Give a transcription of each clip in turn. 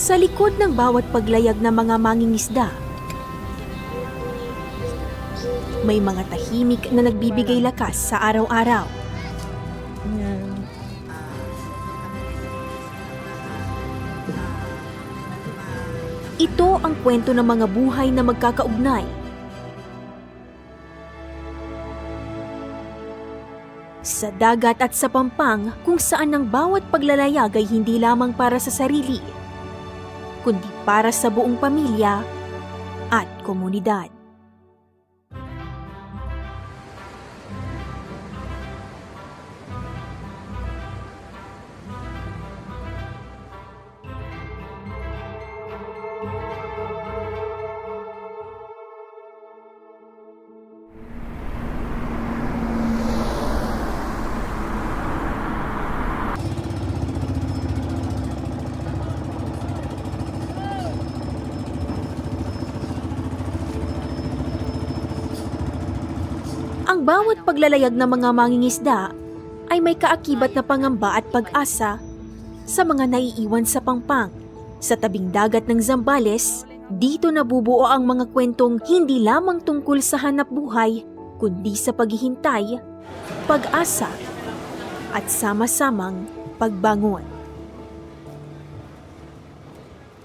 Sa likod ng bawat paglayag ng mga mangingisda, may mga tahimik na nagbibigay lakas sa araw-araw. Ito ang kwento ng mga buhay na magkakaugnay. Sa dagat at sa pampang, kung saan ang bawat paglalayag ay hindi lamang para sa sarili, kundi para sa buong pamilya at komunidad. Ang bawat paglalayag ng mga mangingisda ay may kaakibat na pangamba at pag-asa sa mga naiiwan sa pampang. Sa tabing dagat ng Zambales, dito nabubuo ang mga kwentong hindi lamang tungkol sa hanap buhay, kundi sa paghihintay, pag-asa, at sama-samang pagbangon.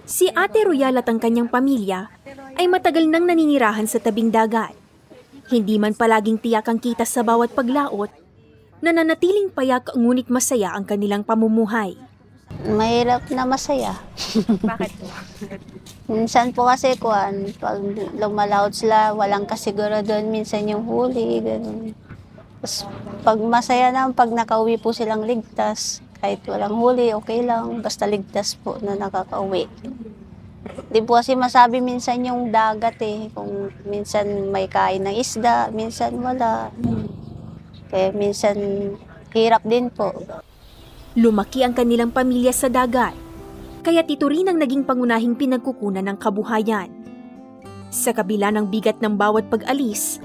Si Ate Royal at ang kanyang pamilya ay matagal nang naninirahan sa tabing dagat. Hindi man palaging tiyak ang kita sa bawat paglaot, nananatiling payak ngunit masaya ang kanilang pamumuhay. Mahirap na masaya. Bakit po? Minsan po kasi pag lumalaot sila, walang kasiguraduhan minsan yung huli, gano'n. Tapos pag masaya na, pag nakauwi po silang ligtas, kahit walang huli, okay lang, basta ligtas po na nakakauwi. Di po kasi masabi minsan yung dagat kung minsan may kain ng isda, minsan wala. Kaya minsan hirap din po. Lumaki ang kanilang pamilya sa dagat, kaya't ito rin ang naging pangunahing pinagkukunan ng kabuhayan. Sa kabila ng bigat ng bawat pag-alis,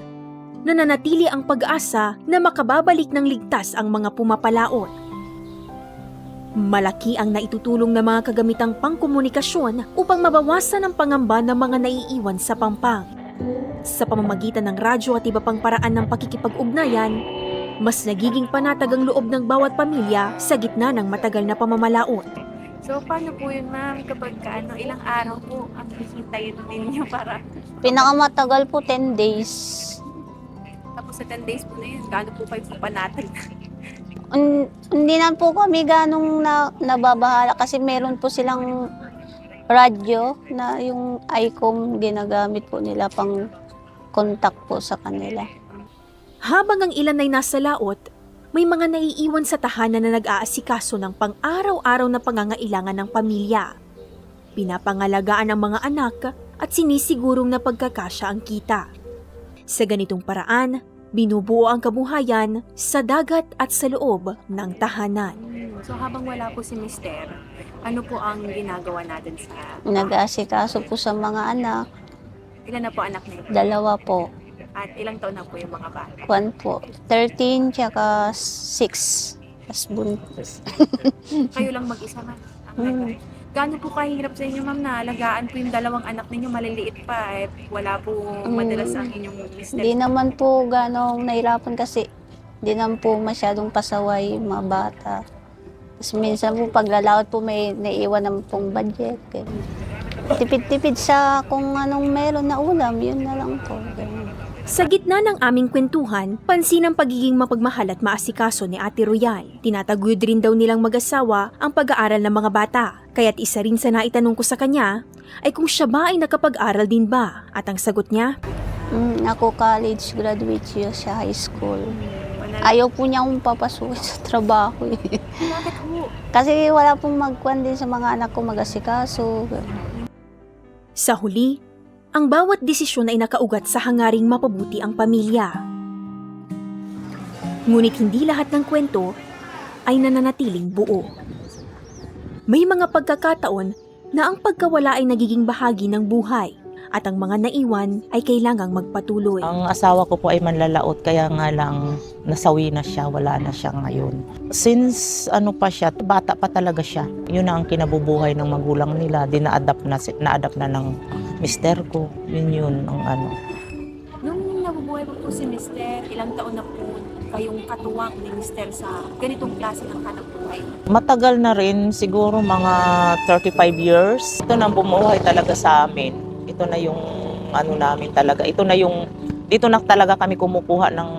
nananatili ang pag-asa na makababalik ng ligtas ang mga pumapalaot. Malaki ang naitutulong ng mga kagamitang pangkomunikasyon upang mabawasan ang pangamba ng mga naiiwan sa pampang. Sa pamamagitan ng radyo at iba pang paraan ng pakikipag-ugnayan, mas nagiging panatag ang loob ng bawat pamilya sa gitna ng matagal na pamamalaot. So, paano po yun, ma'am? Kapag ilang araw po ang hihintayin ninyo para... Pinakamatagal po 10 days. Tapos sa 10 days po na yun, gaano po kayo panatag? Hindi na po kami ganong nababahala kasi meron po silang radyo na yung ICOM ginagamit po nila pang contact po sa kanila. Habang ang ilan ay nasa laot, may mga naiiwan sa tahanan na nag-aasikaso ng pang-araw-araw na pangangailangan ng pamilya. Pinapangalagaan ang mga anak at sinisigurong na pagkakasya ang kita. Sa ganitong paraan, binubuo ang kabuhayan sa dagat at sa loob ng tahanan. So, habang wala po si Mister, ano po ang ginagawa natin sa... Nag-aasikaso po sa mga anak, Ilan na po anak niyo? 2 po. At ilang taon na po yung mga bata? 1 po, 13 tsaka 6. Tapos buntis. Kayo lang mag-isa, ma'am. Gaano po kahirap sa inyo, ma'am, na alagaan po yung 2 anak ninyo, maliliit pa, wala po madalas ang inyong mister. Hindi naman po ganong nahirapan kasi hindi naman po masyadong pasaway yung mga bata. Tapos minsan po paglalawat po may naiiwan naman pong budget. Tipid-tipid sa kung anong meron na ulam, yun na lang po. Sa gitna ng aming kwentuhan, pansin ang pagiging mapagmahal at maasikaso ni Ate Royal. Tinataguyod rin daw nilang mag-asawa ang pag-aaral ng mga bata. Kaya't isa rin sa naitanong ko sa kanya ay kung siya ba ay nakapag-aral din ba? At ang sagot niya, Ako college graduate siya sa high school. Ayaw po niya akong papasukin sa trabaho Bakit po? Kasi wala pong magkuhan din sa mga anak ko mag-asikaso. sa huli, ang bawat desisyon ay nakaugat sa hangaring mapabuti ang pamilya. Ngunit hindi lahat ng kwento ay nananatiling buo. May mga pagkakataon na ang pagkawala ay nagiging bahagi ng buhay at ang mga naiwan ay kailangang magpatuloy. Ang asawa ko po ay manlalaot, kaya nga lang nasawi na siya, wala na siya ngayon. Since ano pa siya, bata pa talaga siya. Yun na ang kinabubuhay ng magulang nila, na-adapt na ng mister ko. Yun ang ano. Nung nabubuhay po si Mister, ilang taon na po kayong katuwang ni Mister sa ganitong klase ng hanap buhay? Matagal na rin, siguro mga 35 years. Ito na ang bumuhay talaga sa amin. Ito na yung ano namin talaga. Dito na talaga kami kumukuha ng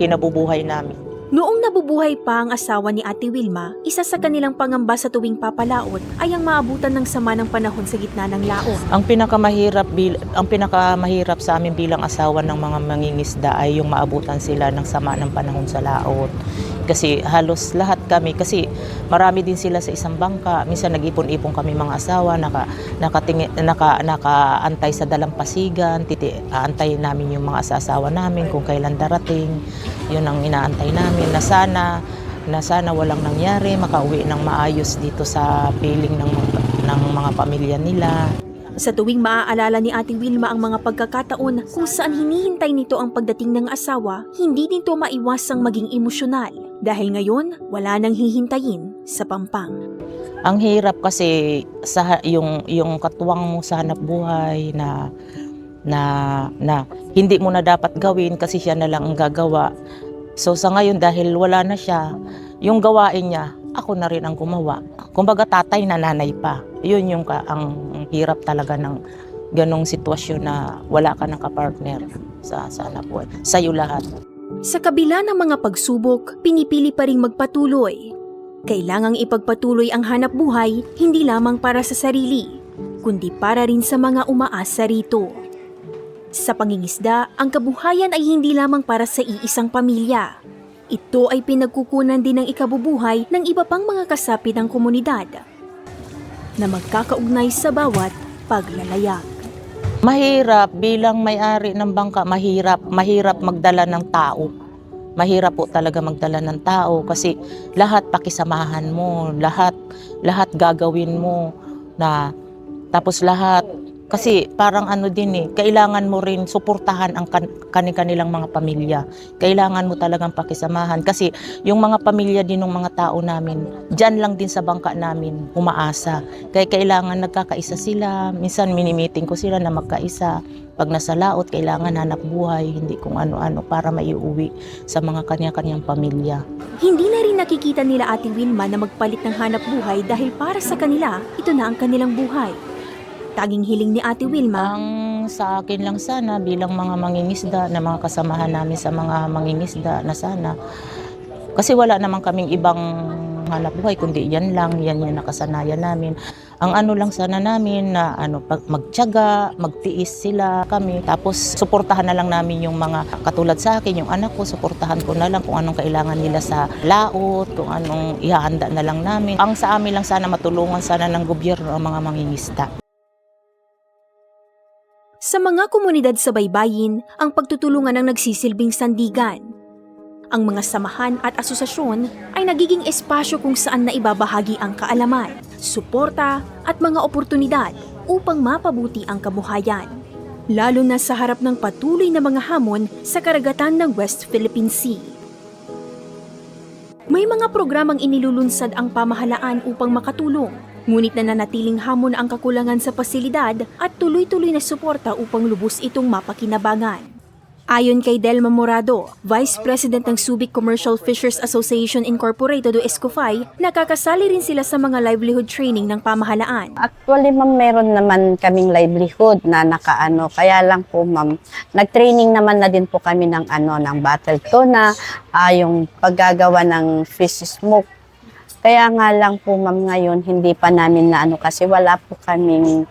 kinabubuhay namin. Noong nabubuhay pa ang asawa ni Ate Wilma, isa sa kanilang pangamba sa tuwing papalaot ay ang maabutan ng sama ng panahon sa gitna ng laot. Ang pinakamahirap sa amin bilang asawa ng mga mangingisda ay yung maabutan sila ng sama ng panahon sa laot. Kasi halos lahat kami, kasi marami din sila sa isang bangka. Minsan nag-ipon-ipon kami mga asawa, nakaantay sa dalampasigan, aantayin namin yung mga asawa namin kung kailan darating. Yun ang inaantay namin, na sana walang nangyari, makauwi ng maayos dito sa piling ng mga pamilya nila. Sa tuwing maaalala ni Ate Wilma ang mga pagkakataon kung saan hinihintay nito ang pagdating ng asawa, hindi nito maiwasang maging emosyonal dahil ngayon wala nang hihintayin sa Pampang. Ang hirap kasi sa yung katuwang mo sa hanap buhay na hindi mo na dapat gawin kasi siya na lang ang gagawa. So sa ngayon dahil wala na siya, yung gawain niya, ako na rin ang gumawa. Kumbaga tatay na nanay pa. Yun yung ang hirap talaga ng ganong sitwasyon na wala ka ng kapartner sa hanap buhay. Sa'yo lahat. Sa kabila ng mga pagsubok, pinipili pa ring magpatuloy. Kailangang ipagpatuloy ang hanap buhay hindi lamang para sa sarili, kundi para rin sa mga umaasa rito. Sa pangingisda, ang kabuhayan ay hindi lamang para sa iisang pamilya. Ito ay pinagkukunan din ng ikabubuhay ng iba pang mga kasapi ng komunidad na magkakaugnay sa bawat paglalayag. Mahirap bilang may-ari ng bangka, mahirap magdala ng tao. Mahirap po talaga magdala ng tao kasi lahat pakisamahan mo, lahat gagawin mo na tapos lahat. Kasi parang ano din kailangan mo rin suportahan ang kanilang mga pamilya. Kailangan mo talagang pakisamahan. Kasi yung mga pamilya din ng mga tao namin, dyan lang din sa bangka namin, umaasa. Kaya kailangan nagkakaisa sila. Minsan minimiting ko sila na magkaisa. Pag nasa laot, kailangan hanap buhay, hindi kung ano-ano para maiuwi sa mga kanya-kanyang pamilya. Hindi na rin nakikita nila Ate Wilma na magpalit ng hanap buhay dahil para sa kanila, ito na ang kanilang buhay. Taging hiling ni Ate Wilma, Ang sa akin lang sana bilang mga mangingisda na mga kasamahan namin sa mga mangingisda na sana. Kasi wala naman kaming ibang hanap buhay kundi yan yung nakasanayan namin. Ang ano lang sana namin na magtiyaga, magtiis sila kami. Tapos suportahan na lang namin yung mga katulad sa akin, yung anak ko, suportahan ko na lang kung anong kailangan nila sa laot, kung anong ihahanda na lang namin. Ang sa amin lang sana matulungan sana ng gobyerno ang mga mangingisda. sa mga komunidad sa baybayin, ang pagtutulungan ang nagsisilbing sandigan. Ang mga samahan at asosasyon ay nagiging espasyo kung saan naibabahagi ang kaalaman, suporta at mga oportunidad upang mapabuti ang kabuhayan. Lalo na sa harap ng patuloy na mga hamon sa karagatan ng West Philippine Sea. May mga programang inilulunsad ang pamahalaan upang makatulong, ngunit nananatiling hamon ang kakulangan sa pasilidad at tuloy-tuloy na suporta upang lubos itong mapakinabangan. Ayon kay Delma Morado, Vice President ng Subic Commercial Fishers Association Incorporated o Escofy, nakakasali rin sila sa mga livelihood training ng pamahalaan. Actually, ma'am, meron naman kaming livelihood na nakaano. Kaya lang po, ma'am, nag-training naman na din po kami ng battle tuna, yung paggagawa ng fish smoke. Kaya nga lang po, ma'am, ngayon hindi pa namin na kasi wala po kaming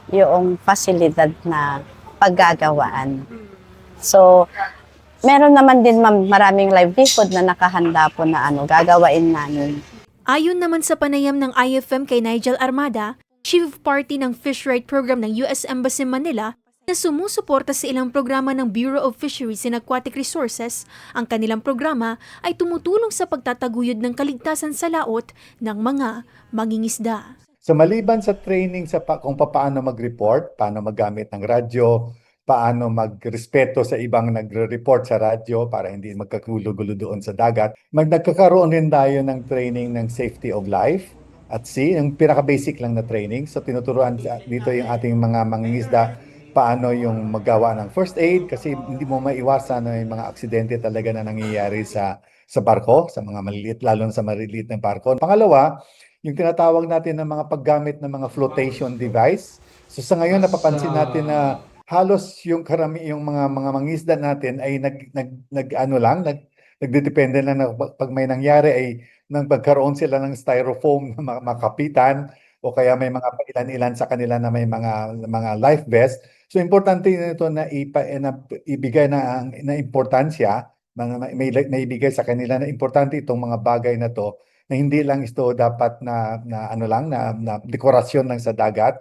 yung pasilidad na paggagawaan. So, meron naman din, ma'am, maraming livelihood na nakahanda po na gagawain namin. Ayon naman sa panayam ng IFM kay Nigel Armada, Chief of Party ng Fish Right Program ng US Embassy Manila, na sumusuporta sa ilang programa ng Bureau of Fisheries and Aquatic Resources, ang kanilang programa ay tumutulong sa pagtataguyod ng kaligtasan sa laot ng mga mangingisda. So maliban sa training kung paano mag-report, paano maggamit ng radyo, paano magrespeto sa ibang nagre-report sa radyo para hindi magkagulo-gulo doon sa dagat, nagkakaroon rin tayo ng training ng safety of life at sea, yung pinaka-basic lang na training. So tinuturuan dito yung ating mga mangingisda paano yung maggawa ng first aid kasi hindi mo maiwasan na yung mga aksidente talaga na nangyayari sa barko, sa mga maliliit, lalo na sa maliliit ng barko. Pangalawa, yung tinatawag natin ng mga paggamit ng mga flotation device. So sa ngayon napapansin natin na halos yung mga mangisda natin ay nagdedepende lang na pag may nangyari ay nang pagkaroon sila ng styrofoam na makapitan o kaya may mga ilan-ilan sa kanila na may mga life vest. So importante nito na ibigay na importansya, may ibigay sa kanila na importante itong mga bagay na to na hindi lang ito dapat na dekorasyon lang sa dagat,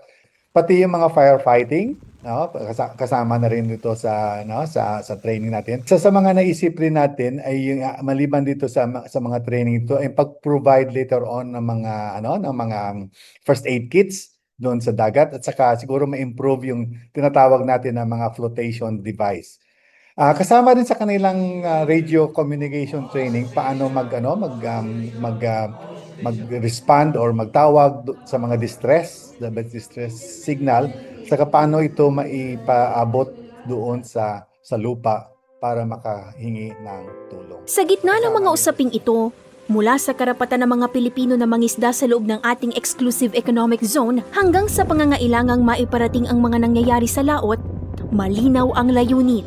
pati yung mga firefighting, no? Kasama na rin dito sa training natin. Sa mga naisip rin natin ay yung maliban dito sa mga training ito ay pag-provide later on ng mga first aid kits doon sa dagat at saka siguro ma-improve yung tinatawag natin na mga flotation device. Kasama rin sa kanilang radio communication training paano mag-respond or magtawag sa mga distress signal, saka paano ito maipaabot doon sa lupa para makahingi ng tulong. Sa gitna ng mga usaping ito, mula sa karapatan ng mga Pilipino na mangisda sa loob ng ating exclusive economic zone hanggang sa pangangailangang maiparating ang mga nangyayari sa laot, malinaw ang layunin.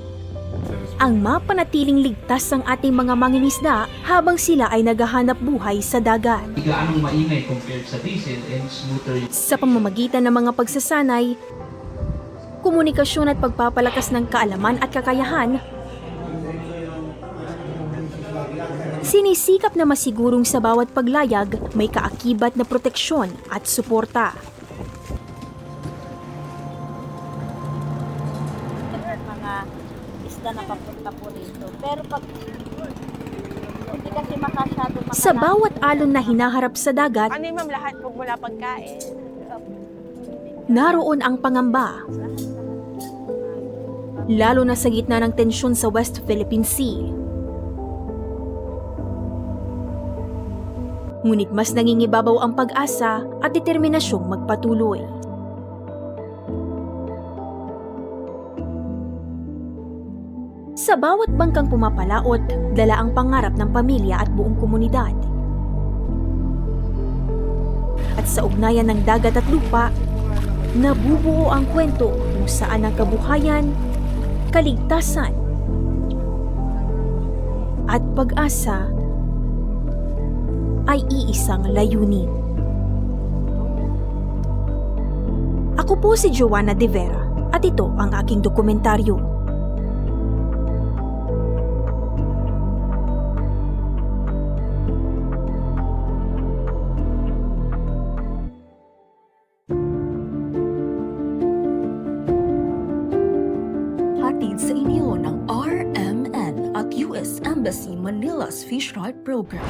Ang mapanatiling ligtas ang ating mga mangingisda habang sila ay naghahanap buhay sa dagat. Gaanong maingay compared sa diesel and smoother. Sa pamamagitan ng mga pagsasanay, komunikasyon at pagpapalakas ng kaalaman at kakayahan, sinisikap na masigurong sa bawat paglayag may kaakibat na proteksyon at suporta. Mga isda na papunta po rito. Pero pag hindi kasi makasyado Sa bawat alon na hinaharap sa dagat, Ano ma'am, lahat po mula pagkain. naroon ang pangamba. Lalo na sa gitna ng tensyon sa West Philippine Sea. Ngunit mas nangingibabaw ang pag-asa at determinasyong magpatuloy. Sa bawat bangkang pumapalaot, dala ang pangarap ng pamilya at buong komunidad. At sa ugnayan ng dagat at lupa, nabubuo ang kwento kung saan ang kabuhayan, kaligtasan, at pag-asa ay iisang layunin. Ako po si Joanna De Vera at ito ang aking dokumentaryo. Hatid sa inyo ng RMN at US Embassy Manila's Fish Right Program.